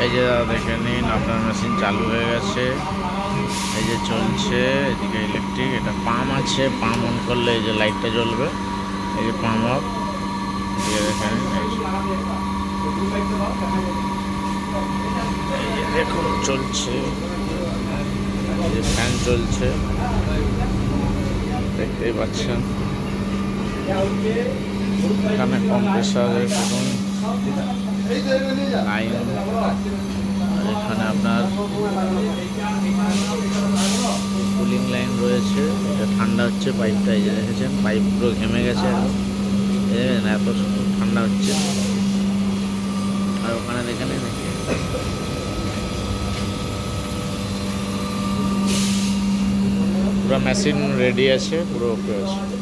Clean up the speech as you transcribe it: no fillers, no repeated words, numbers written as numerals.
এই যে দাদা দেখে নিন, আপনার মেশিন চালু হয়ে গেছে। এই যে চলছে, এদিকে ইলেকট্রিক, এটা পাম্প আছে, পাম্প অন করলে এই যে লাইটটা জ্বলবে। এই যে পাম্প অফ, এদিকে দেখে নিন। এই যে দেখুন চলছে, এই যে ফ্যান চলছে, দেখতেই পাচ্ছেন। এখানে কম্প্রেসারের দেখুন লাইন, আর এখানে আপনার কুলিং লাইন রয়েছে। এটা ঠান্ডা হচ্ছে পাইপটা, এই যে দেখেছেন পাইপ পুরো ঘেমে গেছে, এত ঠান্ডা হচ্ছে। আর ওখানে দেখে নিন, পুরো মেশিন রেডি আছে, পুরো ওকে আছে।